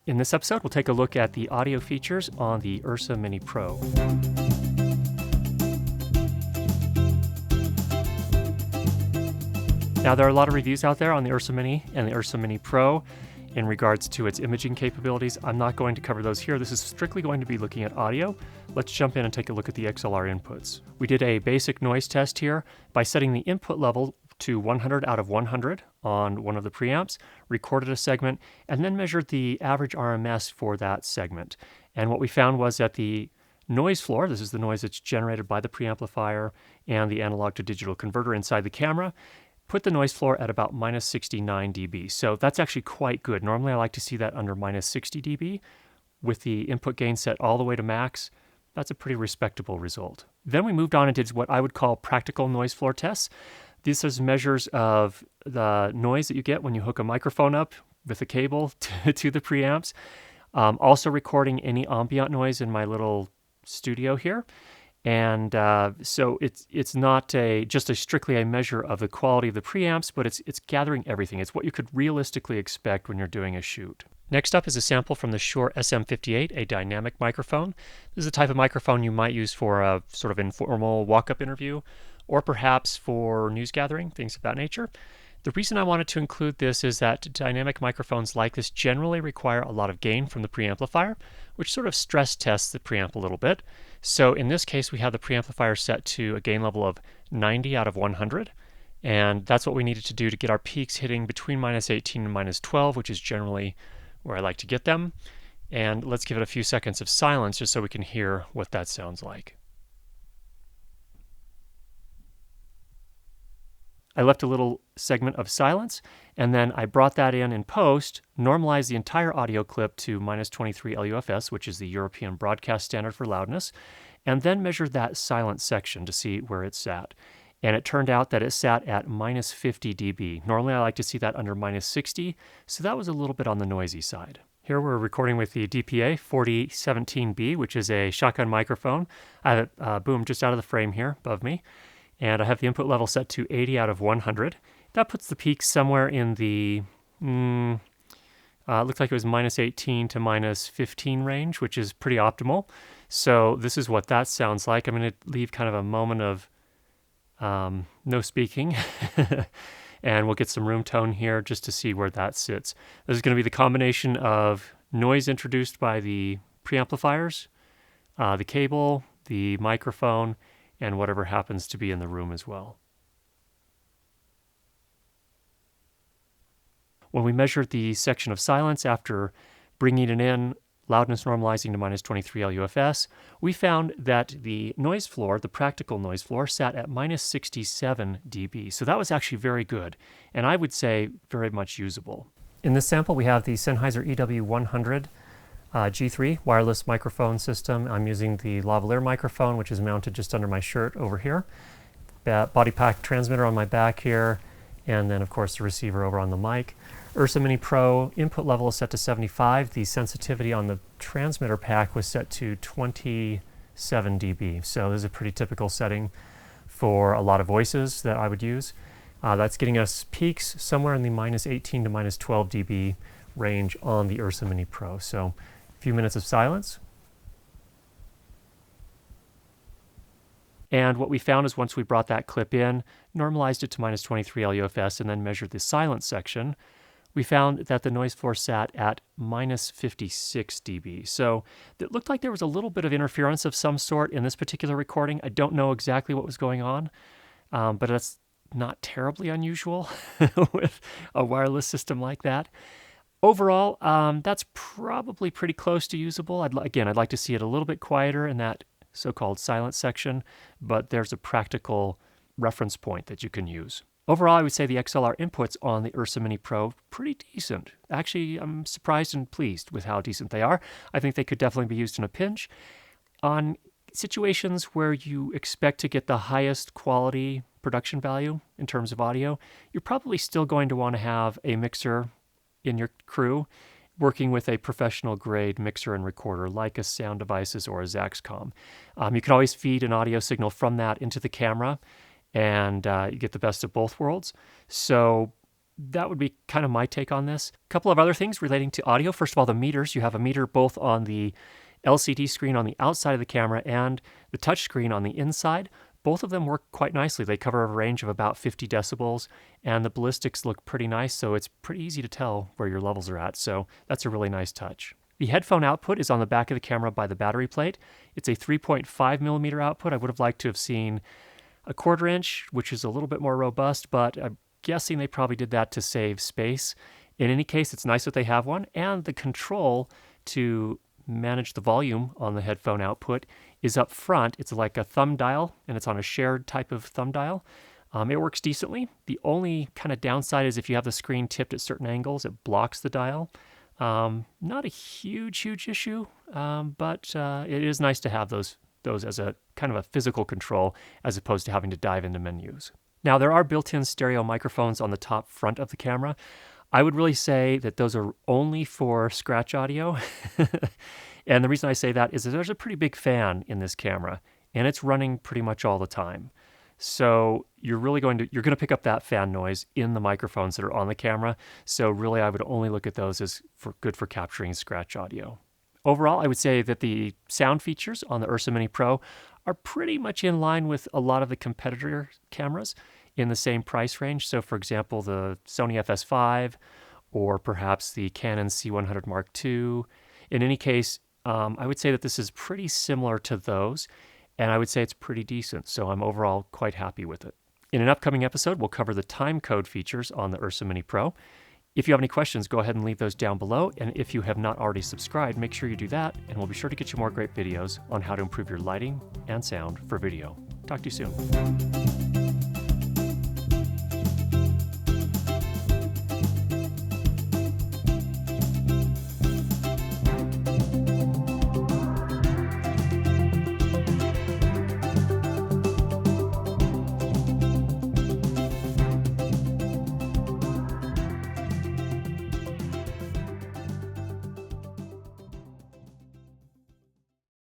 In this episode, we'll take a look at the audio features on the Ursa Mini Pro. Now, there are a lot of reviews out there on the Ursa Mini and the Ursa Mini Pro in regards to its imaging capabilities. I'm not going to cover those here. This is strictly going to be looking at audio. Let's jump in and take a look at the XLR inputs. We did a basic noise test here by setting the input level to 100 out of 100 on one of the preamps, recorded a segment, and then measured the average RMS for that segment. And what we found was that the noise floor, this is the noise that's generated by the preamplifier and the analog to digital converter inside the camera, put the noise floor at about minus 69 dB. So that's actually quite good. Normally I like to see that under minus 60 dB. With the input gain set all the way to max, that's a pretty respectable result. Then we moved on and did what I would call practical noise floor tests. These are measures of the noise that you get when you hook a microphone up with a cable to the preamps. Also recording any ambient noise in my little studio here. And so it's not just strictly a measure of the quality of the preamps, but it's gathering everything. It's what you could realistically expect when you're doing a shoot. Next up is a sample from the Shure SM58, a dynamic microphone. This is the type of microphone you might use for a sort of informal walk-up interview, or perhaps for news gathering, things of that nature. The reason I wanted to include this is that dynamic microphones like this generally require a lot of gain from the preamplifier, which sort of stress tests the preamp a little bit. So in this case, we have the preamplifier set to a gain level of 90 out of 100. And that's what we needed to do to get our peaks hitting between minus 18 and minus 12, which is generally where I like to get them. And let's give it a few seconds of silence just so we can hear what that sounds like. I left a little segment of silence, and then I brought that in post, normalized the entire audio clip to minus 23 LUFS, which is the European broadcast standard for loudness, and then measured that silent section to see where it sat. And it turned out that it sat at minus 50 dB. Normally I like to see that under minus 60, so that was a little bit on the noisy side. Here we're recording with the DPA 4017B, which is a shotgun microphone. I have it boom just out of the frame here above me. And I have the input level set to 80 out of 100. That puts the peak somewhere in the, looked like it was minus 18 to minus 15 range, which is pretty optimal. So this is what that sounds like. I'm going to leave kind of a moment of no speaking, and we'll get some room tone here just to see where that sits. This is going to be the combination of noise introduced by the preamplifiers, the cable, the microphone, and whatever happens to be in the room as well. When we measured the section of silence after bringing it in, loudness normalizing to minus 23 LUFS, we found that the noise floor, the practical noise floor, sat at minus 67 dB. So that was actually very good, and I would say very much usable. In this sample, we have the Sennheiser EW100 G3 wireless microphone system. I'm using the Lavalier microphone, which is mounted just under my shirt over here. Body pack transmitter on my back here, and then of course the receiver over on the mic. Ursa Mini Pro input level is set to 75. The sensitivity on the transmitter pack was set to 27 dB. So this is a pretty typical setting for a lot of voices that I would use. That's getting us peaks somewhere in the minus 18 to minus 12 dB range on the Ursa Mini Pro. So a few minutes of silence. And what we found is once we brought that clip in, normalized it to minus 23 LUFS, and then measured the silence section, we found that the noise floor sat at minus 56 dB. So it looked like there was a little bit of interference of some sort in this particular recording. I don't know exactly what was going on, but that's not terribly unusual with a wireless system like that. Overall, that's probably pretty close to usable. I'd like to see it a little bit quieter in that so-called silence section, but there's a practical reference point that you can use. Overall, I would say the XLR inputs on the Ursa Mini Pro, pretty decent. Actually, I'm surprised and pleased with how decent they are. I think they could definitely be used in a pinch. On situations where you expect to get the highest quality production value in terms of audio, you're probably still going to want to have a mixer in your crew working with a professional grade mixer and recorder like a Sound Devices or a Zaxcom. You can always feed an audio signal from that into the camera and you get the best of both worlds. So that would be kind of my take on this. A couple of other things relating to audio. First of all, the meters. You have a meter both on the LCD screen on the outside of the camera and the touch screen on the inside. Both of them work quite nicely. They cover a range of about 50 decibels, and the ballistics look pretty nice, so it's pretty easy to tell where your levels are at, so that's a really nice touch. The headphone output is on the back of the camera by the battery plate. It's a 3.5 millimeter output. I would have liked to have seen a 1/4 inch, which is a little bit more robust, but I'm guessing they probably did that to save space. In any case, it's nice that they have one, and the control to manage the volume on the headphone output is up front. It's like a thumb dial, and it's on a shared type of thumb dial. It works decently. The only kind of downside is if you have the screen tipped at certain angles, it blocks the dial. Not a huge issue, but it is nice to have those as a kind of a physical control as opposed to having to dive into menus. Now, there are built-in stereo microphones on the top front of the camera. I would really say that those are only for scratch audio. And the reason I say that is that there's a pretty big fan in this camera, and it's running pretty much all the time. So you're going to pick up that fan noise in the microphones that are on the camera. So really, I would only look at those as good for capturing scratch audio. Overall, I would say that the sound features on the Ursa Mini Pro are pretty much in line with a lot of the competitor cameras in the same price range. So for example, the Sony FS5 or perhaps the Canon C100 Mark II. In any case, I would say that this is pretty similar to those, and I would say it's pretty decent, so I'm overall quite happy with it. In an upcoming episode, we'll cover the time code features on the Ursa Mini Pro. If you have any questions, go ahead and leave those down below, and if you have not already subscribed, make sure you do that, and we'll be sure to get you more great videos on how to improve your lighting and sound for video. Talk to you soon.